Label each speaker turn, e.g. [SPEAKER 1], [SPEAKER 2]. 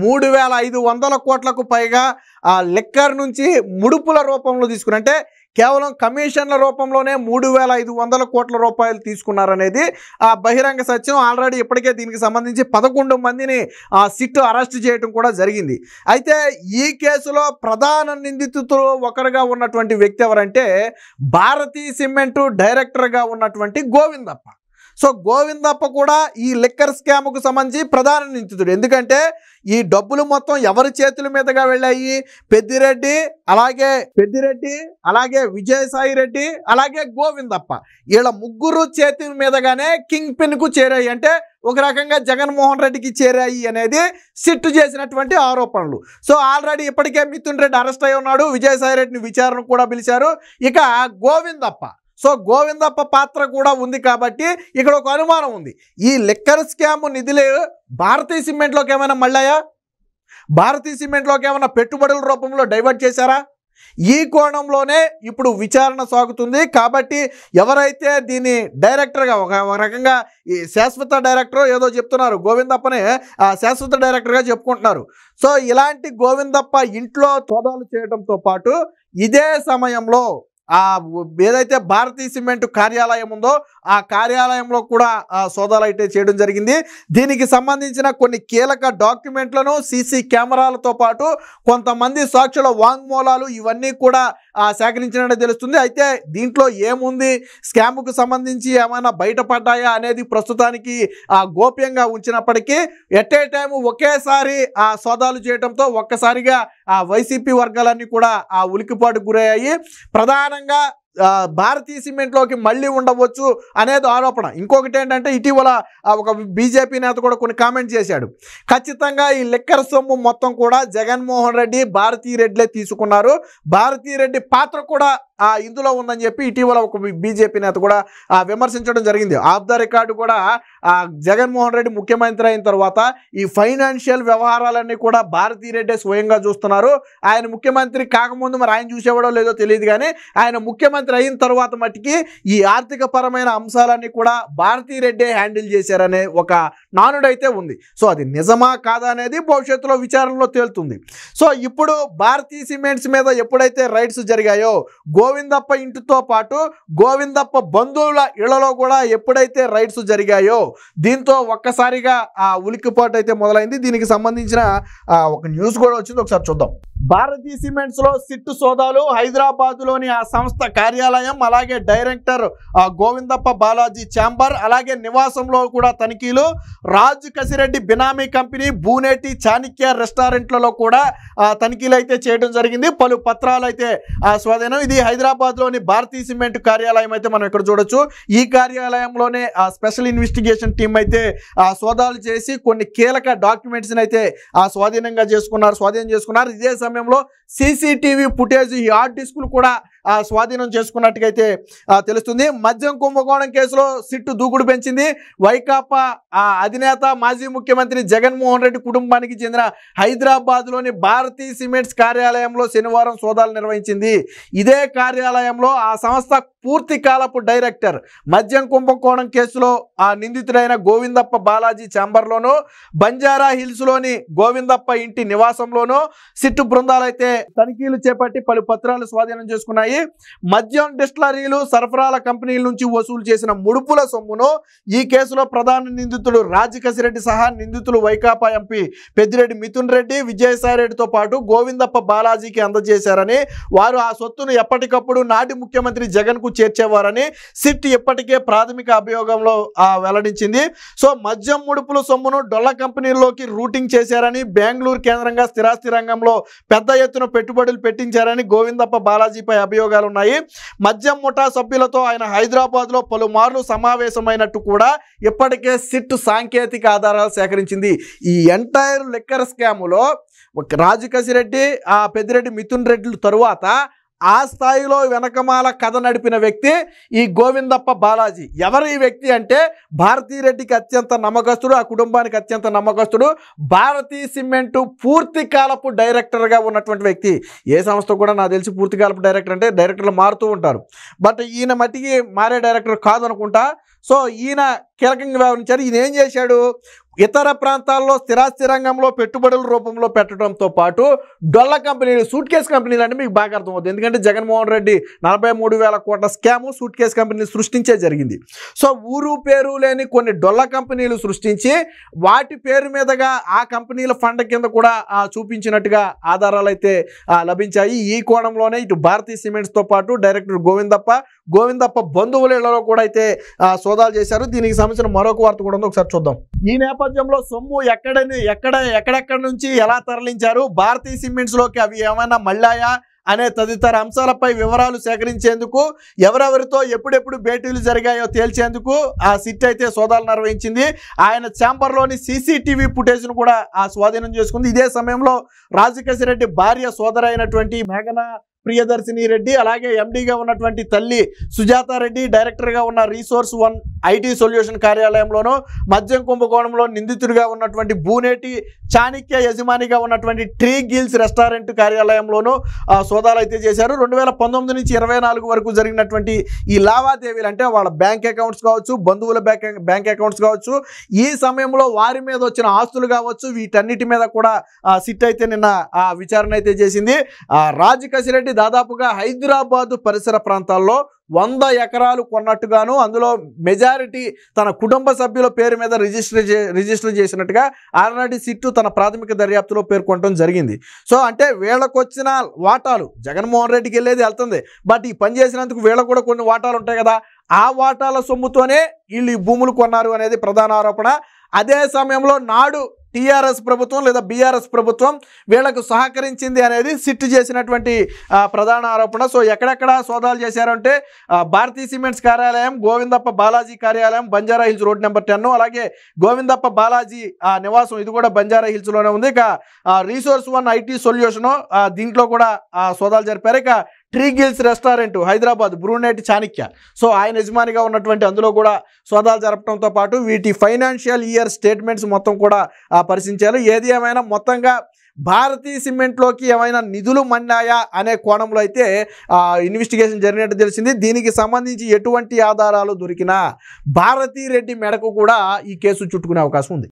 [SPEAKER 1] 3,500 కోట్లకు పైగా ఆ లిక్కర్ నుంచి ముడుపుల రూపంలో తీసుకుని, అంటే కేవలం కమిషన్ల రూపంలోనే 3,500 కోట్ల రూపాయలు తీసుకున్నారనేది ఆ బహిరంగ సత్యం. ఆల్రెడీ ఇప్పటికే దీనికి సంబంధించి 11 మందిని సిట్ అరెస్ట్ చేయడం కూడా జరిగింది. అయితే ఈ కేసులో ప్రధాన నిందితులు ఒకరుగా ఉన్నటువంటి వ్యక్తి ఎవరంటే భారతీ సిమెంటు డైరెక్టర్గా ఉన్నటువంటి గోవిందప్ప. సో గోవిందప్ప కూడా ఈ లిక్కర్ స్కామ్కు సంబంధించి ప్రధాన నిందితుడు. ఎందుకంటే ఈ డబ్బులు మొత్తం ఎవరి చేతుల మీదుగా వెళ్ళాయి? పెద్దిరెడ్డి, అలాగే విజయసాయి రెడ్డి, అలాగే గోవిందప్ప, వీళ్ళ ముగ్గురు చేతుల మీదగానే కింగ్ పిన్కు చేరాయి. అంటే ఒక రకంగా జగన్మోహన్ రెడ్డికి చేరాయి అనేది సిట్టు చేసినటువంటి ఆరోపణలు. సో ఆల్రెడీ ఇప్పటికే మిథున్ రెడ్డి అరెస్ట్ అయి ఉన్నాడు. విజయసాయి రెడ్డిని విచారణకు కూడా పిలిచారు. ఇక గోవిందప్ప పాత్ర కూడా ఉంది. కాబట్టి ఇక్కడ ఒక అనుమానం ఉంది, ఈ లిక్కర్ స్కామ్ నిధులు భారతీ సిమెంట్లోకి ఏమైనా మళ్ళాయా? భారతీ సిమెంట్లోకి ఏమైనా పెట్టుబడుల రూపంలో డైవర్ట్ చేశారా? ఈ కోణంలోనే ఇప్పుడు విచారణ సాగుతుంది. కాబట్టి ఎవరైతే దీని డైరెక్టర్గా ఒక రకంగా ఈ శాశ్వత డైరెక్టర్ ఏదో చెప్తున్నారు, గోవిందప్పనే శాశ్వత డైరెక్టర్గా చెప్పుకుంటున్నారు. సో ఇలాంటి గోవిందప్ప ఇంట్లో సోదాలు చేయడంతో పాటు ఇదే సమయంలో ఏదైతే భారతీ సిమెంట్ కార్యాలయం ఉందో ఆ కార్యాలయంలో కూడా సోదాలు అయితే చేయడం జరిగింది. దీనికి సంబంధించిన కొన్ని కీలక డాక్యుమెంట్లను, సీసీ కెమెరాలతో పాటు కొంతమంది సాక్షుల వాంగ్మూలాలు ఇవన్నీ కూడా సేకరించినట్టు తెలుస్తుంది. అయితే దీంట్లో ఏముంది, స్కామ్కు సంబంధించి ఏమైనా బయటపడ్డాయా అనేది ప్రస్తుతానికి గోప్యంగా ఉంచినప్పటికీ ఎట్ ఏ టైం ఒకేసారి సోదాలు చేయడంతో ఒక్కసారిగా వైసీపీ వర్గాలన్నీ కూడా ఉలికిపాటుకు గురయ్యాయి. ప్రధానంగా భారతీ సిమెంట్లోకి మళ్ళీ ఉండవచ్చు అనేది ఆరోపణ. ఇంకొకటి ఏంటంటే ఇటీవల ఒక బీజేపీ నేత కూడా కొన్ని కామెంట్ చేశాడు, ఖచ్చితంగా ఈ లిక్కర్ సొమ్ము మొత్తం కూడా జగన్మోహన్ రెడ్డి, భారతీ రెడ్డిలే తీసుకున్నారు, భారతీ రెడ్డి పాత్ర కూడా ఇందులో ఉందని చెప్పి ఇటీవల ఒక బీజేపీ నేత కూడా విమర్శించడం జరిగింది. ఆఫ్ ద రికార్డు కూడా జగన్మోహన్ రెడ్డి ముఖ్యమంత్రి అయిన తర్వాత ఈ ఫైనాన్షియల్ వ్యవహారాలన్నీ కూడా భారతీ రెడ్డి స్వయంగా చూస్తున్నారు. ఆయన ముఖ్యమంత్రి కాకముందు మరి ఆయన చూసేవాడో లేదో తెలియదు, కానీ ఆయన ముఖ్యమంత్రి అయిన తర్వాత మట్టికి ఈ ఆర్థిక పరమైన అంశాలన్నీ కూడా భారతీ రెడ్డి హ్యాండిల్ చేశారనే ఒక నానుడైతే ఉంది. సో అది నిజమా కాదా అనేది భవిష్యత్తులో విచారణలో తేలుతుంది. సో ఇప్పుడు భారతీ సిమెంట్స్ మీద ఎప్పుడైతే రైడ్స్ జరిగాయో, గోవిందప్ప ఇంటితో పాటు గోవిందప్ప బంధువుల ఇళ్లలో కూడా ఎప్పుడైతే రైడ్స్ జరిగాయో దీంతో ఒక్కసారిగా ఉలికిపాటు అయితే మొదలైంది. దీనికి సంబంధించిన ఒక న్యూస్ కూడా వచ్చింది, ఒకసారి చూద్దాం. భారతీ సిమెంట్స్ లో సిట్టు సోదాలు, హైదరాబాద్ లోని ఆ సంస్థ కార్యాలయం, అలాగే డైరెక్టర్ గోవిందప్ప బాలాజీ ఛాంబర్, అలాగే నివాసంలో కూడా తనిఖీలు, రాజ్ కసిరెడ్డి బినామీ కంపెనీ, బూనేటి చాణిక్య రెస్టారెంట్లలో కూడా తనిఖీలు అయితే చేయడం జరిగింది. పలు పత్రాలు అయితే స్వాధీనం. ఇది హైదరాబాద్ లోని భారతీ సిమెంట్ కార్యాలయం అయితే మనం ఇక్కడ చూడొచ్చు. ఈ కార్యాలయంలోనే స్పెషల్ ఇన్వెస్టిగేషన్ టీం అయితే సోదాలు చేసి కొన్ని కీలక డాక్యుమెంట్స్ అయితే స్వాధీనం చేసుకున్నారు. ఇదే సమయంలో సీసీటీవీ ఫుటేజ్, ఈ హార్డ్ డిస్కులు కూడా స్వాధీనం చేసుకున్నట్టుగైతే తెలుస్తుంది. మద్యం కుంభకోణం కేసులో సిట్టు దూకుడు పెంచింది. వైకాపా అధినేత మాజీ ముఖ్యమంత్రి జగన్మోహన్ రెడ్డి కుటుంబానికి చెందిన హైదరాబాద్లోని భారతీ సిమెంట్స్ కార్యాలయంలో శనివారం సోదాలు నిర్వహించింది. ఇదే కార్యాలయంలో ఆ సంస్థ పూర్తి కాలపు డైరెక్టర్, మద్యం కుంభకోణం కేసులో నిందితుడైన గోవిందప్ప బాలాజీ ఛాంబర్లోనూ, బంజారా హిల్స్లోని గోవిందప్ప ఇంటి నివాసంలోనూ సిట్టు బృందాలైతే తనిఖీలు చేపట్టి పలు పత్రాలు స్వాధీనం చేసుకున్నాయి. మద్యం డిస్టిలరీలు, సరఫరాల కంపెనీల నుంచి వసూలు చేసిన ముడుపుల సొమ్మును ఈ కేసులో ప్రధాన నిందితుడు రాజ్ కసిరెడ్డి సహా నిందితులు వైకాపా ఎంపీ పెద్దిరెడ్డి మిథున్ రెడ్డి, విజయసాయి రెడ్డితో పాటు గోవిందప్ప బాలాజీకి అందజేశారని, వారు ఆ సొత్తును ఎప్పటికప్పుడు నాటి ముఖ్యమంత్రి జగన్కు చేర్చేవారని సిట్ ఇప్పటికే ప్రాథమిక అభియోగంలో వెల్లడించింది. సో మద్యం ముడుపుల సొమ్మును డొల్ల కంపెనీల్లోకి రూటింగ్ చేశారని, బెంగళూరు కేంద్రంగా స్థిరాస్తి రంగంలో పెద్ద ఎత్తున పెట్టుబడులు పెట్టించారని గోవిందప్ప బాలాజీపై అభియోగాలు ఉన్నాయి. మద్యం ముఠా సభ్యులతో ఆయన హైదరాబాద్లో పలుమార్లు సమావేశమైనట్టు కూడా ఇప్పటికే సిట్ సాంకేతిక ఆధారాలు సేకరించింది. ఈ ఎంటైర్ లిక్కర్ స్కాములో రాజ్ కసిరెడ్డి, పెద్దిరెడ్డి మిథున్ రెడ్డి తరువాత ఆ స్థాయిలో వెనకమాల కథ నడిపిన వ్యక్తి ఈ గోవిందప్ప బాలాజీ. ఎవరు ఈ వ్యక్తి అంటే భారతీ రెడ్డికి అత్యంత నమ్మకస్తుడు, ఆ కుటుంబానికి అత్యంత నమ్మకస్తుడు, భారతీ సిమెంటు పూర్తి కాలపు డైరెక్టర్గా ఉన్నటువంటి వ్యక్తి. ఏ సంస్థ కూడా నాకు తెలిసి పూర్తి కాలపు డైరెక్టర్ అంటే డైరెక్టర్లు మారుతూ ఉంటారు, బట్ ఈయన మట్టికి మారే డైరెక్టర్ కాదనుకుంటా. సో ఈయన కీలకంగా వ్యవహరించారు. ఈయన ఏం చేశాడు, ఇతర ప్రాంతాల్లో స్థిరాస్తి రంగంలో పెట్టుబడుల రూపంలో పెట్టడంతో పాటు డొల్ల కంపెనీలు, సూట్ కేసు కంపెనీలు అంటే మీకు బాగా అర్థమవుతుంది. ఎందుకంటే జగన్మోహన్ రెడ్డి 43,000 కోట్ల స్కాము సూట్ కేసు కంపెనీలు సృష్టించే జరిగింది. సో ఊరు పేరు లేని కొన్ని డొల్ల కంపెనీలు సృష్టించి వాటి పేరు మీదుగా ఆ కంపెనీల ఫండ్ కింద కూడా చూపించినట్టుగా ఆధారాలు అయితే లభించాయి. ఈ కోణంలోనే ఇటు భారతీయ సిమెంట్స్తో పాటు డైరెక్టర్ గోవిందప్ప బంధువులలో కూడా అయితే సోదాలు చేశారు. దీనికి సంబంధించిన మరొక వార్త కూడా ఉంది, ఒకసారి చూద్దాం. ఈ నేపథ్యంలో సొమ్ము ఎక్కడెక్కడి నుంచి ఎలా తరలించారు, భారతీయ సిమెంట్స్ లోకి అవి ఏమైనా మళ్ళాయా అనే తదితర అంశాలపై వివరాలు సేకరించేందుకు ఎవరెవరితో ఎప్పుడెప్పుడు భేటీలు జరిగాయో తేల్చేందుకు ఆ సిట్ అయితే సోదాలు నిర్వహించింది. ఆయన ఛాంబర్లోని సీసీటీవీ ఫుటేజ్ను కూడా స్వాధీనం చేసుకుంది. ఇదే సమయంలో రాజకేశ్ రెడ్డి భార్య సోదరైనటువంటి మేఘనా ప్రియదర్శిని రెడ్డి, అలాగే ఎండీగా ఉన్నటువంటి తల్లి సుజాతారెడ్డి, డైరెక్టర్గా ఉన్న రీసోర్స్ 1 ఐటీ సొల్యూషన్ కార్యాలయంలోనూ, మద్యం కుంభకోణంలో నిందితుడిగా ఉన్నటువంటి బూనేటి చాణిక్య యజమానిగా ఉన్నటువంటి ట్రీ గిల్స్ రెస్టారెంట్ కార్యాలయంలోనూ సోదాలు అయితే చేశారు. 2019 నుంచి 24 వరకు జరిగినటువంటి ఈ లావాదేవీలు అంటే వాళ్ళ బ్యాంక్ అకౌంట్స్ కావచ్చు, బంధువుల బ్యాంక్ అకౌంట్స్ కావచ్చు, ఈ సమయంలో వారి మీద వచ్చిన ఆస్తులు కావచ్చు, వీటన్నిటి మీద కూడా సిట్ అయితే నిన్న విచారణ అయితే చేసింది. రాజకేశ్ రెడ్డి దాదాపుగా హైదరాబాదు పరిసర ప్రాంతాల్లో 100 ఎకరాలు కొన్నట్టుగాను, అందులో మెజారిటీ తన కుటుంబ సభ్యుల పేరు మీద రిజిస్టర్ చేసినట్టుగా ఆనాటి సిట్టు తన ప్రాథమిక దర్యాప్తులో పేర్కొనడం జరిగింది. సో అంటే వీళ్ళకు వచ్చిన వాటాలు జగన్మోహన్ రెడ్డికి వెళ్తుంది, బట్ ఈ పని చేసినందుకు వీళ్ళకు కూడా కొన్ని వాటాలు ఉంటాయి కదా, ఆ వాటాల సొమ్ముతోనే వీళ్ళు ఈ భూములు కొన్నారు అనేది ప్రధాన ఆరోపణ. అదే సమయంలో నాడు టీఆర్ఎస్ ప్రభుత్వం లేదా బీఆర్ఎస్ ప్రభుత్వం వీళ్లకు సహకరించింది అనేది సిట్ చేసినటువంటి ప్రధాన ఆరోపణ. సో ఎక్కడెక్కడ సోదాలు చేశారంటే భారతీయ సిమెంట్స్ కార్యాలయం, గోవిందప్ప బాలాజీ కార్యాలయం, బంజారా హిల్స్ రోడ్ నెంబర్ 10, అలాగే గోవిందప్ప బాలాజీ నివాసం, ఇది కూడా బంజారా హిల్స్లోనే ఉంది. ఇక రీసోర్స్ 1 ఐటీ సొల్యూషను, దీంట్లో కూడా సోదాలు జరిపారు. ఇక ట్రీ గిల్స్ రెస్టారెంట్ హైదరాబాద్ బ్రూనేటి చాణిక్య, సో ఆయన యజమానిగా ఉన్నటువంటి అందులో కూడా సోదాలు జరపడంతో పాటు వీటి ఫైనాన్షియల్ ఇయర్ స్టేట్మెంట్స్ మొత్తం కూడా పరిశీలించారు. ఏది ఏమైనా మొత్తంగా భారతీయ సిమెంట్లోకి ఏమైనా నిధులు మన్నాయా అనే కోణంలో అయితే ఇన్వెస్టిగేషన్ జరిగినట్టు తెలిసింది. దీనికి సంబంధించి ఎటువంటి ఆధారాలు దొరికినా భారతీ రెడ్డి మెడకు కూడా ఈ కేసు చుట్టుకునే అవకాశం ఉంది.